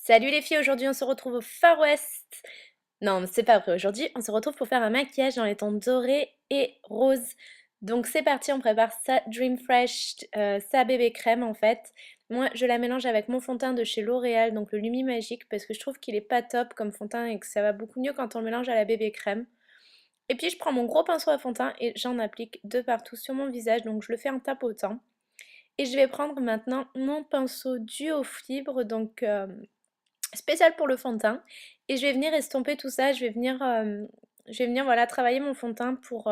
Salut les filles, aujourd'hui on se retrouve au Far West. Non, c'est pas vrai, aujourd'hui on se retrouve pour faire un maquillage dans les tons dorés et roses. Donc c'est parti, on prépare sa Dream Fresh, sa bébé crème en fait. Moi je la mélange avec mon fond de teint de chez L'Oréal, donc le Lumi Magique, parce que je trouve qu'il est pas top comme fond de teint et que ça va beaucoup mieux quand on le mélange à la bébé crème. Et puis je prends mon gros pinceau à fond de teint et j'en applique de partout sur mon visage, donc je le fais en tapotant. Et je vais prendre maintenant mon pinceau duo fibre, donc spécial pour le fond de teint. Et je vais venir estomper tout ça, je vais venir voilà, travailler mon fond de teint pour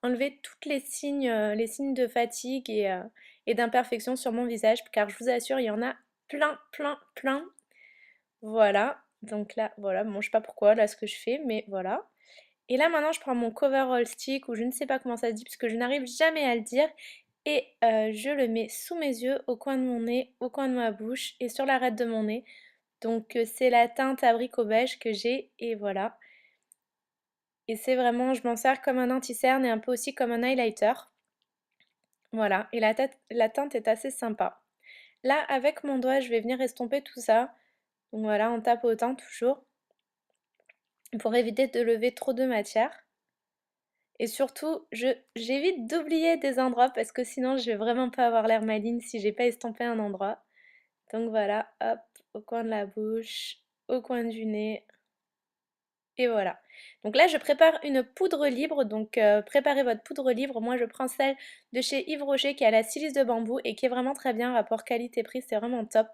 enlever tous les signes de fatigue et d'imperfection sur mon visage, car je vous assure, il y en a plein, plein, plein. Voilà, donc là, voilà, bon, je sais pas pourquoi, là, ce que je fais, mais voilà. Et là, maintenant, je prends mon coverall stick, ou je ne sais pas comment ça se dit, parce que je n'arrive jamais à le dire, et je le mets sous mes yeux, au coin de mon nez, au coin de ma bouche, et sur l'arête de mon nez. Donc c'est la teinte abricot beige que j'ai et voilà. Et c'est vraiment, je m'en sers comme un anti-cerne et un peu aussi comme un highlighter. Voilà, et la teinte est assez sympa. Là, avec mon doigt, je vais venir estomper tout ça. Donc voilà, en tapotant toujours, pour éviter de lever trop de matière. Et surtout, j'évite d'oublier des endroits parce que sinon je vais vraiment pas avoir l'air maligne si j'ai pas estompé un endroit. Donc voilà, hop, au coin de la bouche, au coin du nez. Et voilà. Donc là, je prépare une poudre libre. Donc préparez votre poudre libre. Moi, je prends celle de chez Yves Rocher qui a la silice de bambou et qui est vraiment très bien. Rapport qualité-prix, c'est vraiment top.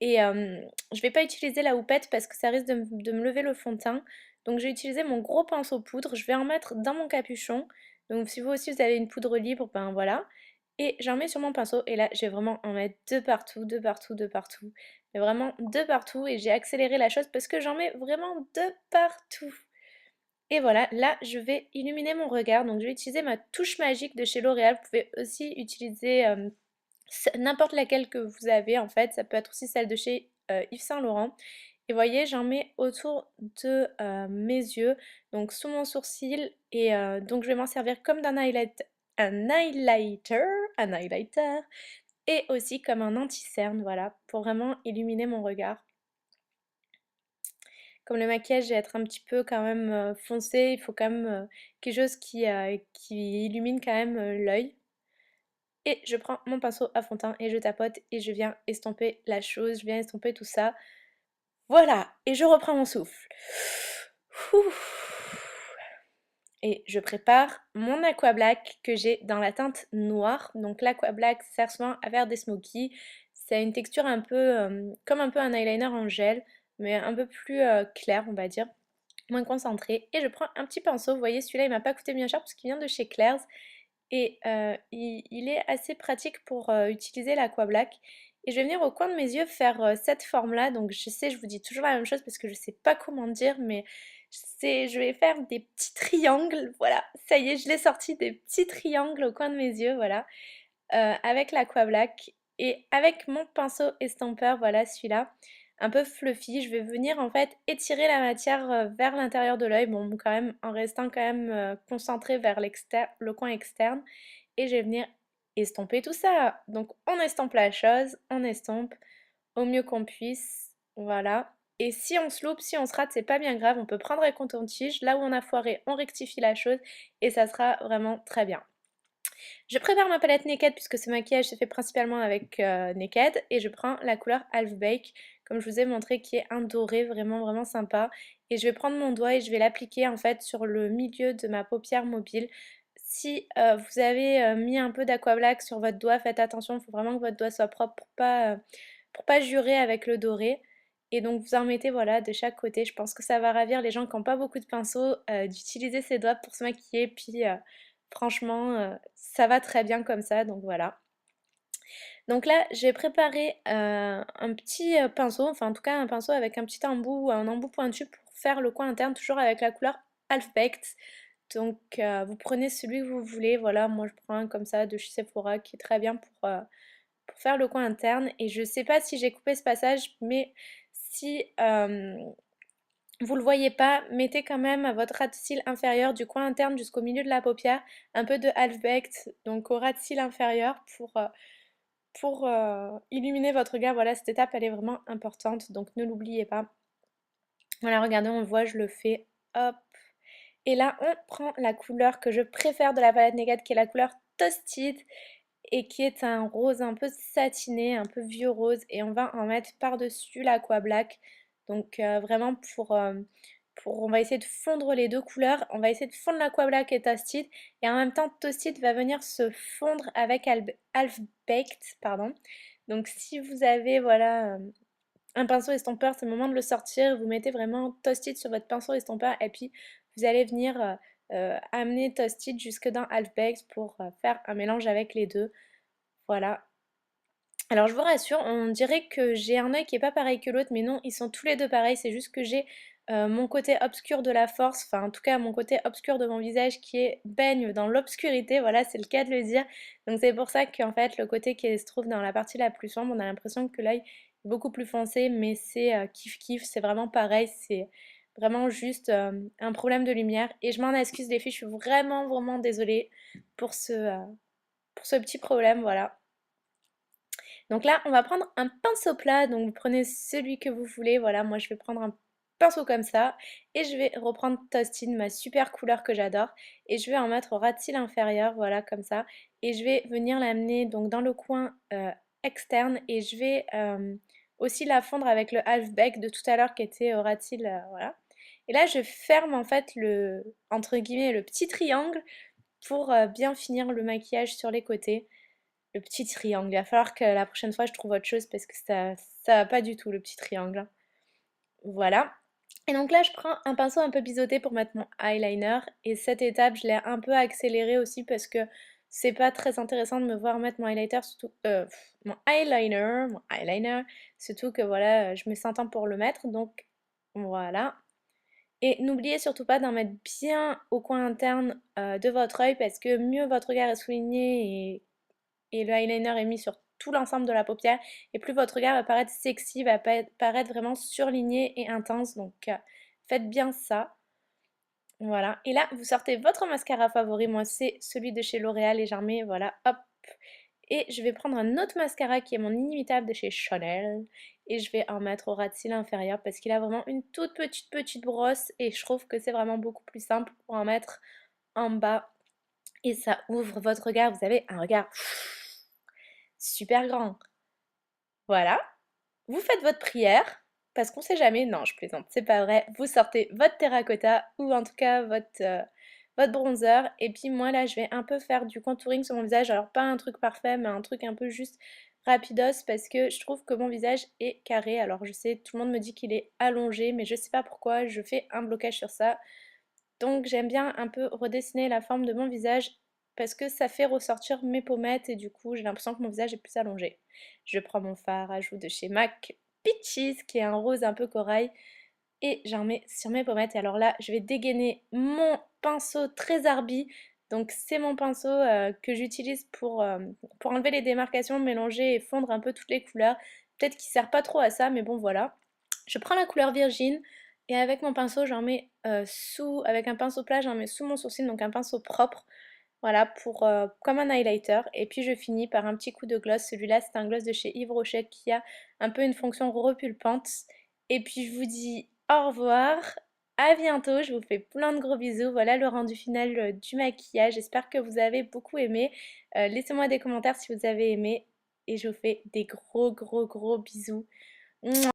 Et je vais pas utiliser la houppette parce que ça risque de me lever le fond de teint. Donc j'ai utilisé mon gros pinceau poudre. Je vais en mettre dans mon capuchon. Donc si vous aussi vous avez une poudre libre, ben voilà. Et j'en mets sur mon pinceau. Et là, je vais vraiment en mettre de partout, de partout, de partout. Mais vraiment de partout. Et j'ai accéléré la chose parce que j'en mets vraiment de partout. Et voilà, là je vais illuminer mon regard. Donc je vais utiliser ma touche magique de chez L'Oréal. Vous pouvez aussi utiliser n'importe laquelle que vous avez en fait. Ça peut être aussi celle de chez Yves Saint Laurent. Et voyez, j'en mets autour de mes yeux, donc sous mon sourcil. Et donc je vais m'en servir comme un highlighter, et aussi comme un anti-cerne, voilà, pour vraiment illuminer mon regard. Comme le maquillage va être un petit peu quand même foncé, il faut quand même quelque chose qui illumine quand même l'œil. Et je prends mon pinceau à fond de teint et je tapote et je viens estomper la chose, je viens estomper tout ça. Voilà, et je reprends mon souffle. Et je prépare mon Aqua Black que j'ai dans la teinte noire. Donc l'Aqua Black sert souvent à faire des smokies. C'est une texture un peu comme un peu un eyeliner en gel, mais un peu plus clair, on va dire, moins concentré. Et je prends un petit pinceau. Vous voyez, celui-là, il m'a pas coûté bien cher parce qu'il vient de chez Claire's. Et il est assez pratique pour utiliser l'Aqua Black. Et je vais venir au coin de mes yeux faire cette forme-là. Donc je sais, je vous dis toujours la même chose parce que je sais pas comment dire, mais je vais faire des petits triangles. Voilà, ça y est, je l'ai sorti, des petits triangles au coin de mes yeux, voilà, avec l'Aqua Black. Et avec mon pinceau estampeur, voilà celui-là, un peu fluffy, je vais venir en fait étirer la matière vers l'intérieur de l'œil, bon quand même en restant quand même concentré vers le coin externe, et je vais venir estomper tout ça. Donc on estompe la chose, on estompe au mieux qu'on puisse, voilà. Et si on se loupe, si on se rate, c'est pas bien grave, on peut prendre un coton-tige, là où on a foiré, on rectifie la chose et ça sera vraiment très bien. Je prépare ma palette Naked puisque ce maquillage se fait principalement avec Naked, et je prends la couleur Half Bake, comme je vous ai montré, qui est un doré vraiment vraiment sympa. Et je vais prendre mon doigt et je vais l'appliquer en fait sur le milieu de ma paupière mobile. Si vous avez mis un peu d'Aqua Black sur votre doigt, faites attention, il faut vraiment que votre doigt soit propre pour pas jurer avec le doré. Et donc vous en mettez voilà de chaque côté. Je pense que ça va ravir les gens qui n'ont pas beaucoup de pinceaux d'utiliser ses doigts pour se maquiller. Puis franchement, ça va très bien comme ça, donc voilà. Donc là, j'ai préparé un petit pinceau, enfin en tout cas un pinceau avec un petit embout ou un embout pointu pour faire le coin interne, toujours avec la couleur Half Baked. Donc vous prenez celui que vous voulez, voilà, moi je prends un comme ça de chez Sephora qui est très bien pour faire le coin interne. Et je sais pas si j'ai coupé ce passage, mais si vous le voyez pas, mettez quand même à votre ras de cils inférieur du coin interne jusqu'au milieu de la paupière un peu de half baked, donc au ras de cils inférieur pour illuminer votre regard. Voilà, cette étape, elle est vraiment importante, donc ne l'oubliez pas. Voilà, regardez, on le voit, je le fais. Hop. Et là, on prend la couleur que je préfère de la palette Naked, qui est la couleur Toasted, et qui est un rose un peu satiné, un peu vieux rose, et on va en mettre par-dessus l'Aqua Black. Donc vraiment on va essayer de fondre les deux couleurs, on va essayer de fondre l'Aqua Black et Toasted, et en même temps Toasted va venir se fondre avec Half Baked, pardon. Donc si vous avez, voilà, un pinceau estompeur, c'est le moment de le sortir, vous mettez vraiment Toasted sur votre pinceau estompeur, et puis vous allez venir amener Toasted jusque dans Half Baked pour faire un mélange avec les deux. Voilà. Alors je vous rassure, on dirait que j'ai un œil qui est pas pareil que l'autre, mais non, ils sont tous les deux pareils, c'est juste que j'ai mon côté obscur de la force, enfin en tout cas mon côté obscur de mon visage qui est baigne dans l'obscurité, voilà, c'est le cas de le dire. Donc c'est pour ça qu'en fait le côté qui se trouve dans la partie la plus sombre, on a l'impression que l'œil est beaucoup plus foncé, mais c'est kiff kiff, c'est vraiment pareil, c'est vraiment juste un problème de lumière. Et je m'en excuse les filles, je suis vraiment désolée pour ce petit problème, voilà. Donc là, on va prendre un pinceau plat, donc vous prenez celui que vous voulez, voilà, moi je vais prendre un pinceau comme ça, et je vais reprendre Toasted, ma super couleur que j'adore, et je vais en mettre au ras de cils inférieur, voilà, comme ça, et je vais venir l'amener donc dans le coin externe, et je vais aussi la fondre avec le half bec de tout à l'heure qui était au ras de cils, voilà. Et là, je ferme en fait le, entre guillemets, le petit triangle pour bien finir le maquillage sur les côtés. Le petit triangle. Il va falloir que la prochaine fois je trouve autre chose parce que ça va pas du tout le petit triangle, hein. Voilà. Et donc là je prends un pinceau un peu biseauté pour mettre mon eyeliner. Et cette étape je l'ai un peu accélérée aussi parce que c'est pas très intéressant de me voir mettre mon highlighter, surtout mon eyeliner, surtout que voilà, je mets 100 ans pour le mettre, donc voilà. Et n'oubliez surtout pas d'en mettre bien au coin interne de votre œil parce que mieux votre regard est souligné et le eyeliner est mis sur tout l'ensemble de la paupière et plus votre regard va paraître sexy, va paraître vraiment surligné et intense. Donc faites bien ça. Voilà. Et là, vous sortez votre mascara favori. Moi, c'est celui de chez L'Oréal et j'en mets, voilà, hop. Et je vais prendre un autre mascara qui est mon inimitable de chez Chanel. Et je vais en mettre au ras de cils inférieur parce qu'il a vraiment une toute petite brosse. Et je trouve que c'est vraiment beaucoup plus simple pour en mettre en bas. Et ça ouvre votre regard. Vous avez un regard super grand. Voilà, vous faites votre prière, parce qu'on sait jamais, non je plaisante, c'est pas vrai, vous sortez votre terracotta ou en tout cas votre bronzer et puis moi là je vais un peu faire du contouring sur mon visage, alors pas un truc parfait mais un truc un peu juste rapidos parce que je trouve que mon visage est carré, alors je sais tout le monde me dit qu'il est allongé mais je sais pas pourquoi, je fais un blocage sur ça. Donc j'aime bien un peu redessiner la forme de mon visage parce que ça fait ressortir mes pommettes et du coup j'ai l'impression que mon visage est plus allongé. Je prends mon fard à joues de chez MAC Peaches qui est un rose un peu corail et j'en mets sur mes pommettes. Et alors là je vais dégainer mon pinceau très Arby. Donc c'est mon pinceau que j'utilise pour enlever les démarcations, mélanger et fondre un peu toutes les couleurs. Peut-être qu'il sert pas trop à ça mais bon voilà. Je prends la couleur Virgin et avec mon pinceau, j'en mets avec un pinceau plat, j'en mets sous mon sourcil, donc un pinceau propre, voilà, comme un highlighter. Et puis je finis par un petit coup de gloss. Celui-là, c'est un gloss de chez Yves Rocher qui a un peu une fonction repulpante. Et puis je vous dis au revoir, à bientôt, je vous fais plein de gros bisous. Voilà le rendu final du maquillage. J'espère que vous avez beaucoup aimé. Laissez-moi des commentaires si vous avez aimé. Et je vous fais des gros bisous. Mouah.